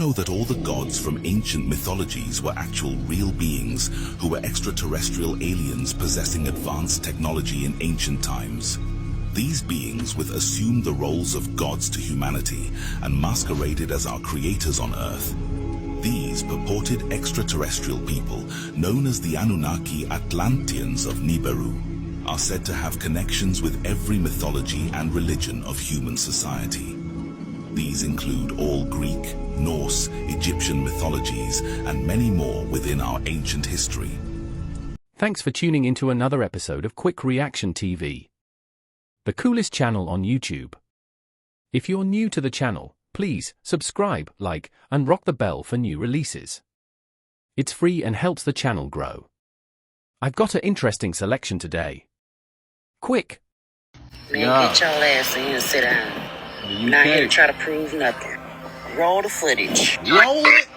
know that all the gods from ancient mythologies were actual real beings who were extraterrestrial aliens possessing advanced technology in ancient times? These beings would assume the roles of gods to humanity and masqueraded as our creators on Earth. These purported extraterrestrial people, known as the Anunnaki Atlanteans of Nibiru, are said to have connections with every mythology and religion of human society. These include all Greek, Norse, Egyptian mythologies, and many more within our ancient history. Thanks for tuning into another episode of Quick Reaction TV, the coolest channel on YouTube. If you're new to the channel, please subscribe, like, and rock the bell for new releases. It's free and helps the channel grow. I've got an interesting selection today. Quick! Man, get your ass in and sit down. Not here to try to prove nothing. Roll the footage. Roll it!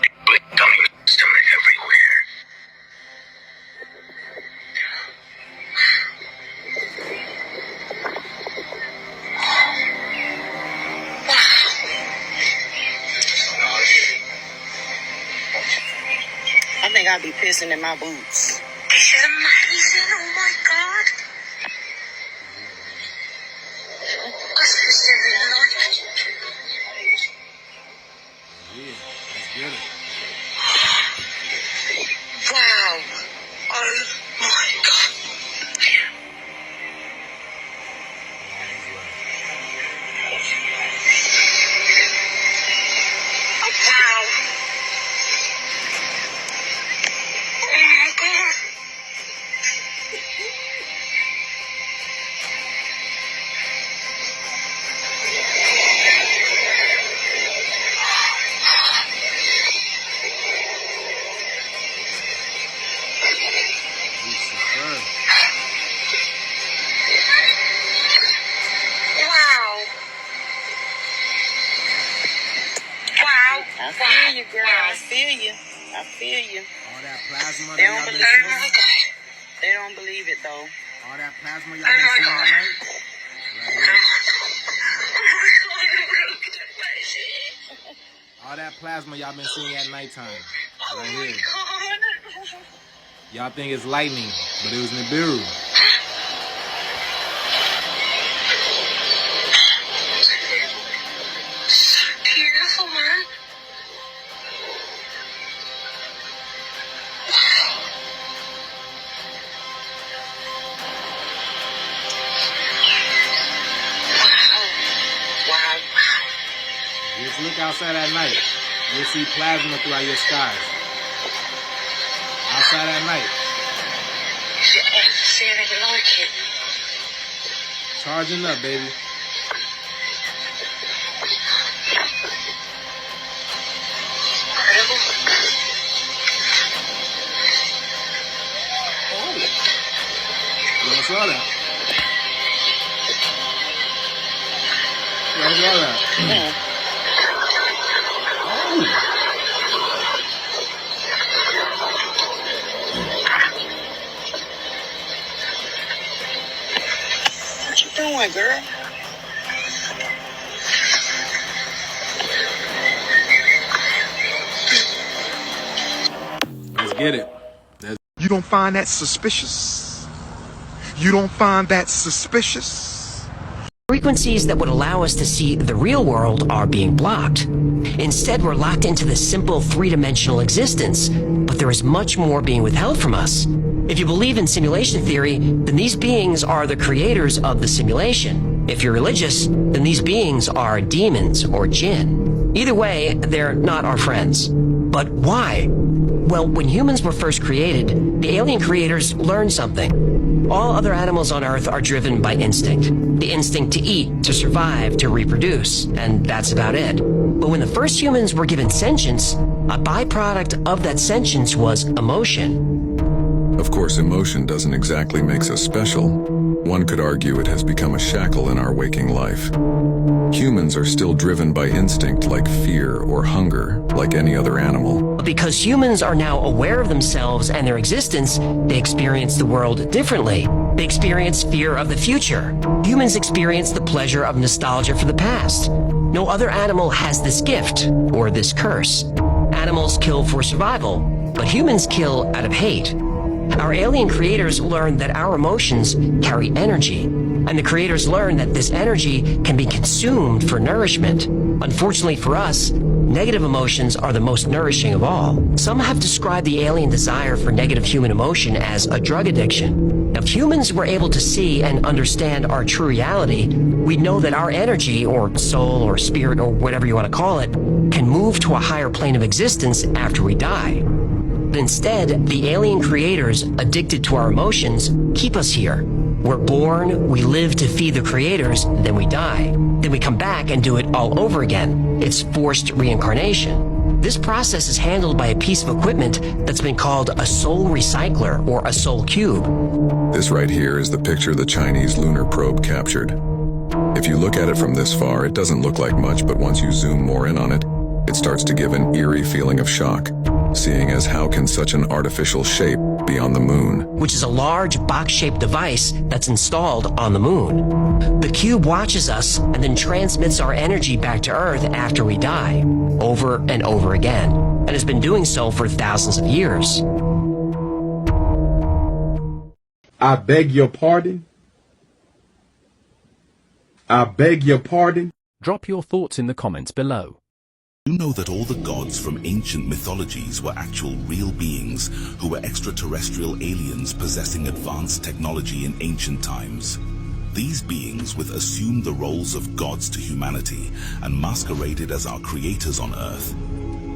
I think I'll be pissing in my boots. This is amazing. Oh my god. This is really nice. Yeah, let's get it. Wow. Oh my god. Oh, wow. Oh my god. Wow. Wow. I feel you, girl. I feel you. I feel you. All that plasma They that don't y'all been believe seeing, it. They don't believe it, though. all that plasma y'all been seeing at night, right here. All that plasma y'all been seeing at nighttime, right here. Y'all think it's lightning, but it was Nibiru. So beautiful, man. Wow. Just look outside at night. You'll see plasma throughout your skies. Outside at night. If you ever see anything like it, Charging up, baby. incredible. You saw that? You saw that? Oh! What you doing, girl? Let's get it. You don't find that suspicious? You don't find that suspicious? Frequencies that would allow us to see the real world are being blocked. Instead, we're locked into the simple three-dimensional existence, but there is much more being withheld from us. If you believe in simulation theory, then these beings are the creators of the simulation. If you're religious, then these beings are demons or jinn. Either way, they're not our friends. But why? Well, when humans were first created, the alien creators learned something. All other animals on Earth are driven by instinct. The instinct to eat, to survive, to reproduce, and that's about it. But when the first humans were given sentience, a byproduct of that sentience was emotion. Of course, emotion doesn't exactly make us special. One could argue it has become a shackle in our waking life. Humans are still driven by instinct like fear or hunger, like any other animal. Because humans are now aware of themselves and their existence, they experience the world differently. They experience fear of the future. Humans experience the pleasure of nostalgia for the past. No other animal has this gift, or this curse. Animals kill for survival, but humans kill out of hate. Our alien creators learned that our emotions carry energy, and the creators learned that this energy can be consumed for nourishment. Unfortunately for us, negative emotions are the most nourishing of all. Some have described the alien desire for negative human emotion as a drug addiction. Now, if humans were able to see and understand our true reality, we'd know that our energy, or soul, or spirit, or whatever you want to call it, can move to a higher plane of existence after we die. But instead, the alien creators, addicted to our emotions, keep us here. We're born, we live to feed the creators, then we die. Then we come back and do it all over again. It's forced reincarnation. This process is handled by a piece of equipment that's been called a soul recycler, or a soul cube. This right here is the picture the Chinese lunar probe captured. If you look at it from this far, it doesn't look like much, but once you zoom more in on it, it starts to give an eerie feeling of shock, seeing as how can such an artificial shape be on the moon? Which is a large box-shaped device that's installed on the moon. The cube watches us and then transmits our energy back to Earth after we die, over and over again, and has been doing so for thousands of years. I beg your pardon? I beg your pardon? Drop your thoughts in the comments below. You know that all the gods from ancient mythologies were actual real beings who were extraterrestrial aliens possessing advanced technology in ancient times. These beings would assume the roles of gods to humanity and masqueraded as our creators on Earth.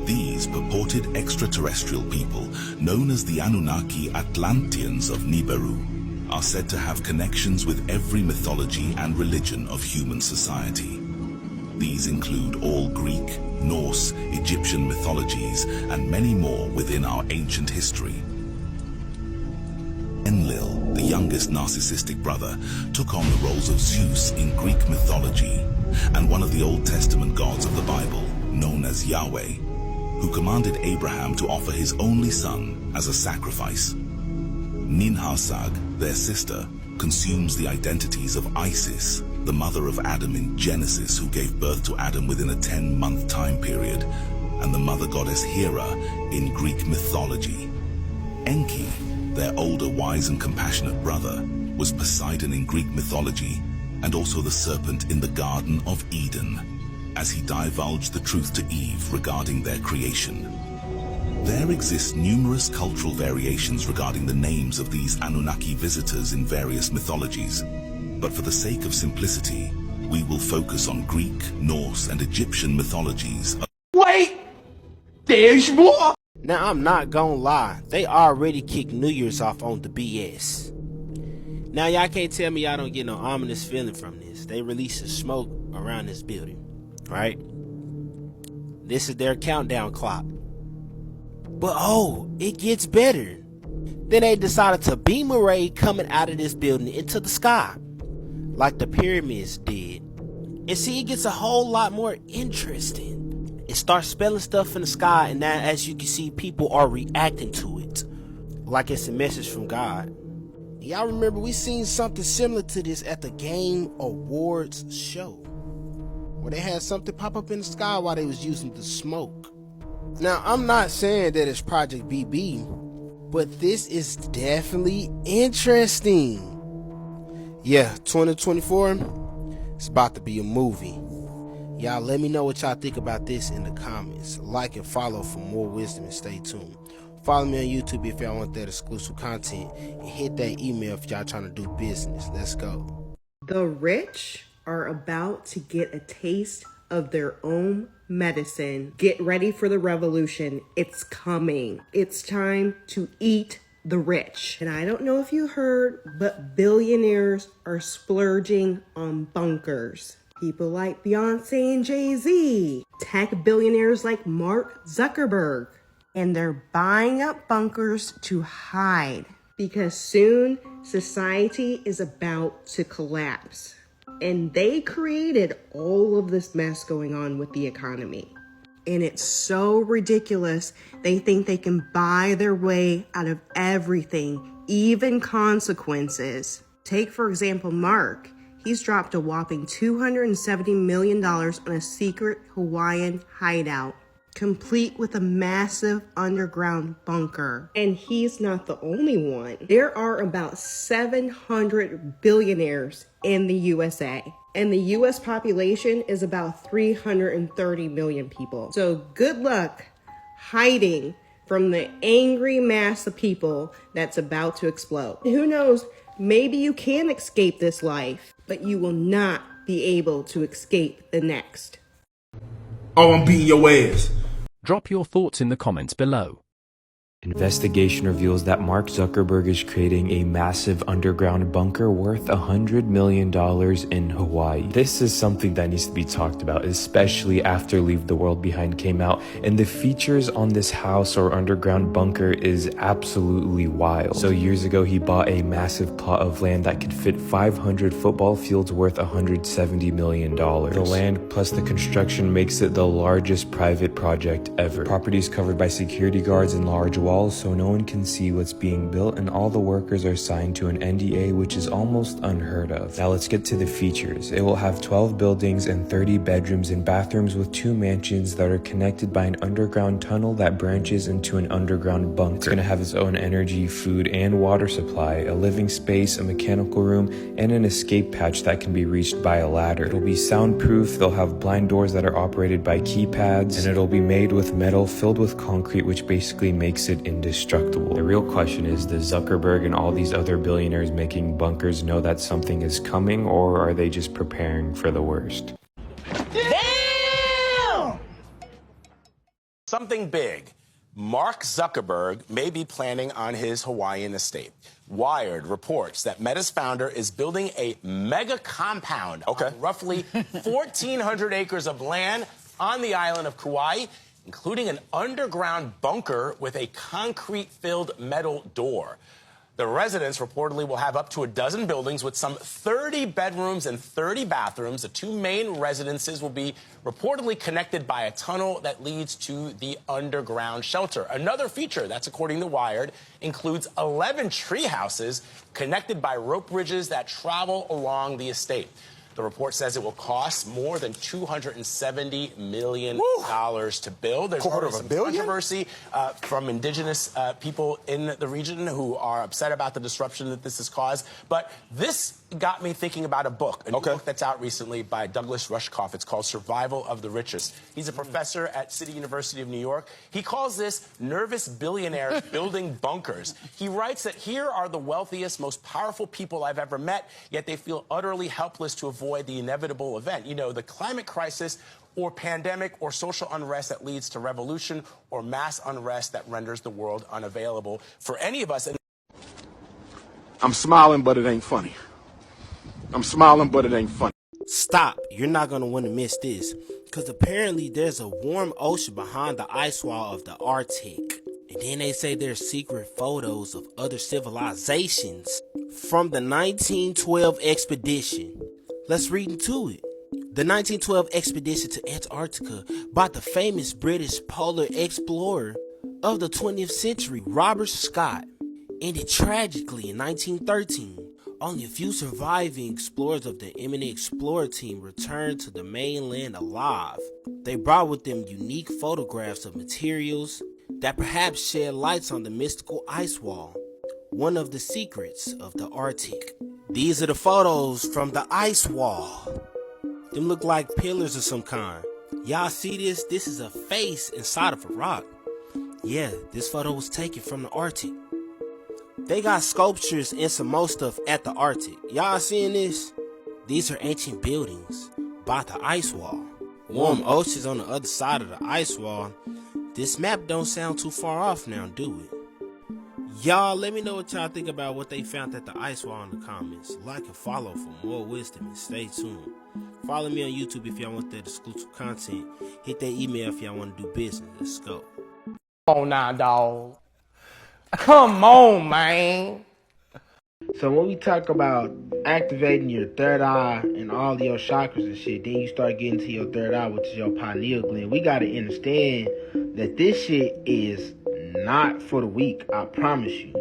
These purported extraterrestrial people, known as the Anunnaki Atlanteans of Nibiru, are said to have connections with every mythology and religion of human society. These include all Greek, Norse, Egyptian mythologies, and many more within our ancient history. Enlil, the youngest narcissistic brother, took on the roles of Zeus in Greek mythology, and one of the Old Testament gods of the Bible, known as Yahweh, who commanded Abraham to offer his only son as a sacrifice. Ninhursag, their sister, consumes the identities of Isis, the mother of Adam in Genesis, who gave birth to Adam within a 10-month time period, and the mother goddess Hera in Greek mythology. Enki, their older, wise and compassionate brother, was Poseidon in Greek mythology, and also the serpent in the Garden of Eden, as he divulged the truth to Eve regarding their creation. There exist numerous cultural variations regarding the names of these Anunnaki visitors in various mythologies, but for the sake of simplicity, we will focus on Greek, Norse, and Egyptian mythologies. Wait! There's more! Now, I'm not gonna lie, they already kicked New Year's off on the BS. Now, y'all can't tell me y'all don't get no ominous feeling from this. They releasing smoke around this building, right? This is their countdown clock. But oh, it gets better. Then they decided to beam a ray coming out of this building into the sky, like the pyramids did. And see, it gets a whole lot more interesting. It starts spelling stuff in the sky, and now, as you can see, people are reacting to it like it's a message from God. Y'all remember we seen something similar to this at the Game Awards show, where they had something pop up in the sky while they was using the smoke. Now, I'm not saying that it's Project BB, but this is definitely interesting. Yeah, 2024, it's about to be a movie. Y'all let me know what y'all think about this in the comments. Like and follow for more wisdom, and stay tuned. Follow me on YouTube if y'all want that exclusive content, and hit that email if y'all trying to do business. Let's go. The rich are about to get a taste of their own medicine. Get ready for the revolution. It's coming. It's time to eat the rich. And I don't know if you heard, but billionaires are splurging on bunkers. People like Beyonce and Jay-Z, tech billionaires like Mark Zuckerberg, and they're buying up bunkers to hide because soon society is about to collapse. And they created all of this mess going on with the economy. And it's so ridiculous. They think they can buy their way out of everything, even consequences. Take, for example, Mark. He's dropped a whopping $270 million on a secret Hawaiian hideout, complete with a massive underground bunker. And he's not the only one. There are about 700 billionaires in the USA. And the US population is about 330 million people. So good luck hiding from the angry mass of people that's about to explode. Who knows, maybe you can escape this life, but you will not be able to escape the next. Oh, I'm beating your ass. Drop your thoughts in the comments below. Investigation reveals that Mark Zuckerberg is creating a massive underground bunker worth $100 million in Hawaii. This is something that needs to be talked about, especially after Leave the World Behind came out, and the features on this house or underground bunker is absolutely wild. So years ago, he bought a massive plot of land that could fit 500 football fields worth $170 million. The land plus the construction makes it the largest private project ever. Property is covered by security guards and large walls, so no one can see what's being built, and all the workers are signed to an NDA, which is almost unheard of. Now let's get to the features. It will have 12 buildings and 30 bedrooms and bathrooms with 2 mansions that are connected by an underground tunnel that branches into an underground bunker. It's going to have its own energy, food, and water supply, a living space, a mechanical room, and an escape hatch that can be reached by a ladder. It'll be soundproof, they'll have blind doors that are operated by keypads, and it'll be made with metal filled with concrete, which basically makes it indestructible. The real question is, does Zuckerberg and all these other billionaires making bunkers know that something is coming, or are they just preparing for the worst? Damn! Something big. Mark Zuckerberg may be planning on his Hawaiian estate. Wired reports that Meta's founder is building a mega compound on roughly 1,400 acres of land on the island of Kauai, including an underground bunker with a concrete-filled metal door. The residence reportedly will have up to a dozen buildings with some 30 bedrooms and 30 bathrooms. The 2 main residences will be reportedly connected by a tunnel that leads to the underground shelter. Another feature, that's according to Wired, includes 11 tree houses connected by rope bridges that travel along the estate. The report says it will cost more than $270 million to build. There's already some controversy from indigenous people in the region who are upset about the disruption that this has caused. But this got me thinking about a book, a new book that's out recently by Douglas Rushkoff. It's called Survival of the Richest. He's a professor at City University of New York. He calls this nervous billionaires building bunkers. He writes that here are the wealthiest, most powerful people I've ever met, yet they feel utterly helpless to avoid the inevitable event. You know, the climate crisis or pandemic or social unrest that leads to revolution or mass unrest that renders the world unavailable for any of us. I'm smiling, but it ain't funny. I'm smiling, but it ain't funny. Stop. You're not going to want to miss this. Because apparently there's a warm ocean behind the ice wall of the Arctic. And then they say there's secret photos of other civilizations from the 1912 expedition. Let's read into it. The 1912 expedition to Antarctica by the famous British polar explorer of the 20th century, Robert Scott, ended tragically in 1913. Only a few surviving explorers of the Eminent Explorer team returned to the mainland alive. They brought with them unique photographs of materials that perhaps shed lights on the mystical ice wall, one of the secrets of the Arctic. These are the photos from the ice wall. Them look like pillars of some kind. Y'all see this? This is a face inside of a rock. Yeah, this photo was taken from the Arctic. They got sculptures and some more stuff at the Arctic. Y'all seeing this? These are ancient buildings by the ice wall. Warm oceans on the other side of the ice wall. This map don't sound too far off now, do it? Y'all, let me know what y'all think about what they found at the ice wall in the comments. Like and follow for more wisdom and stay tuned. Follow me on YouTube if y'all want that exclusive content. Hit that email if y'all want to do business. Let's go. Come on now, dog. Come on, man. So when we talk about activating your third eye and all your chakras and shit, then you start getting to your third eye, which is your pineal gland. We got to understand that this shit is not for the weak, I promise you.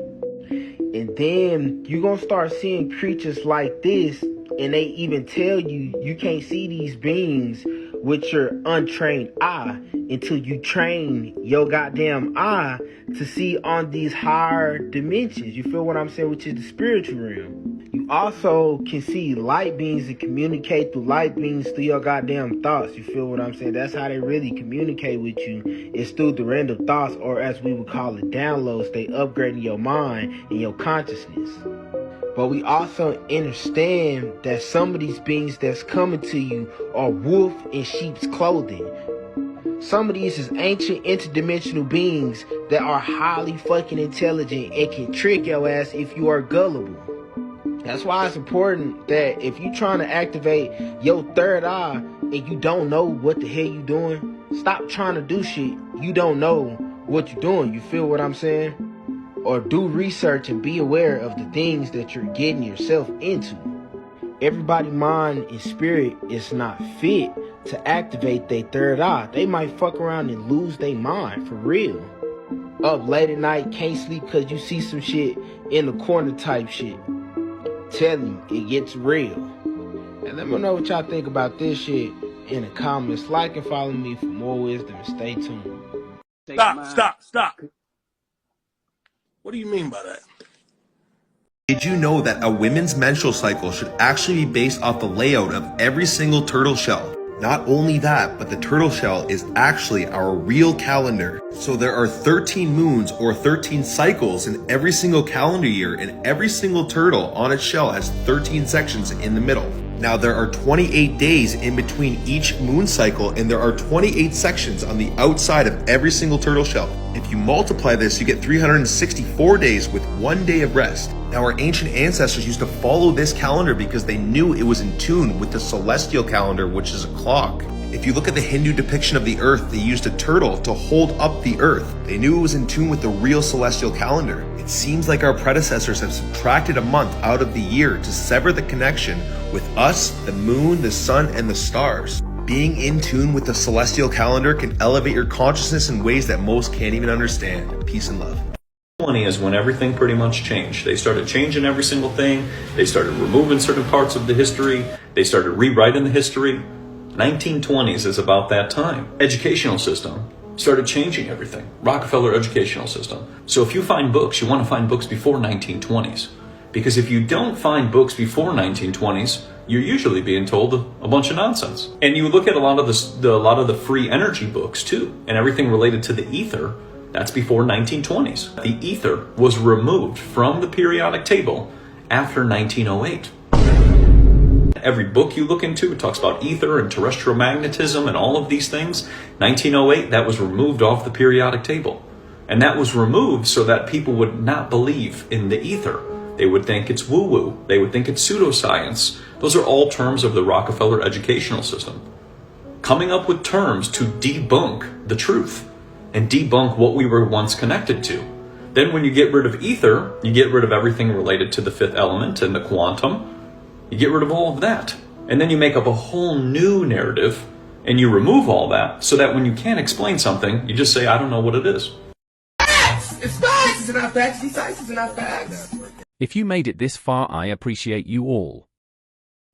And then you're going to start seeing creatures like this And they even tell you you can't see these beings with your untrained eye until you train your goddamn eye to see on these higher dimensions. You feel what I'm saying? Which is the spiritual realm. You also can see light beings and communicate through light beings through your goddamn thoughts. You feel what I'm saying? That's how they really communicate with you. It's through the random thoughts, or as we would call it, downloads. They upgrading your mind and your consciousness. But we also understand that some of these beings that's coming to you are wolf in sheep's clothing. Some of these is ancient interdimensional beings that are highly fucking intelligent and can trick your ass if you are gullible. That's why it's important that if you're trying to activate your third eye and you don't know what the hell you doing, stop trying to do shit you don't know what you're doing. You feel what I'm saying? Or do research and be aware of the things that you're getting yourself into. Everybody's mind and spirit is not fit to activate their third eye. They might fuck around and lose their mind for real. Up late at night, can't sleep because you see some shit in the corner type shit. Tell you, it gets real. And let me know what y'all think about this shit in the comments. Like and follow me for more wisdom and stay tuned. Stop. What do you mean by that? Did you know that a women's menstrual cycle should actually be based off the layout of every single turtle shell? Not only that, but the turtle shell is actually our real calendar. So there are 13 moons or 13 cycles in every single calendar year, and every single turtle on its shell has 13 sections in the middle. Now there are 28 days in between each moon cycle, and there are 28 sections on the outside of every single turtle shell. If you multiply this, you get 364 days with 1 day of rest. Now our ancient ancestors used to follow this calendar because they knew it was in tune with the celestial calendar, which is a clock. If you look at the Hindu depiction of the earth, they used a turtle to hold up the earth. They knew it was in tune with the real celestial calendar. It seems like our predecessors have subtracted a month out of the year to sever the connection with us, the moon, the sun, and the stars. Being in tune with the celestial calendar can elevate your consciousness in ways that most can't even understand. Peace and love. 20 is when everything pretty much changed. They started changing every single thing. They started removing certain parts of the history. They started rewriting the history. 1920s is about that time. Educational system started changing everything. Rockefeller educational system. So if you find books, you want to find books before 1920s. Because if you don't find books before 1920s, you're usually being told a bunch of nonsense. And you look at a lot of the free energy books too, and everything related to the ether, that's before 1920s. The ether was removed from the periodic table after 1908. Every book you look into, it talks about ether and terrestrial magnetism and all of these things. 1908, that was removed off the periodic table. And that was removed so that people would not believe in the ether. They would think it's woo-woo. They would think it's pseudoscience. Those are all terms of the Rockefeller educational system. Coming up with terms to debunk the truth and debunk what we were once connected to. Then when you get rid of ether, you get rid of everything related to the fifth element and the quantum. You get rid of all of that. And then you make up a whole new narrative and you remove all that so that when you can't explain something, you just say, I don't know what it is. It's facts! It's not facts, these facts, it's not facts. If you made it this far, I appreciate you all.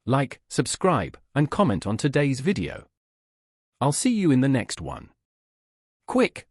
Like, subscribe, and comment on today's video. I'll see you in the next one. Quick!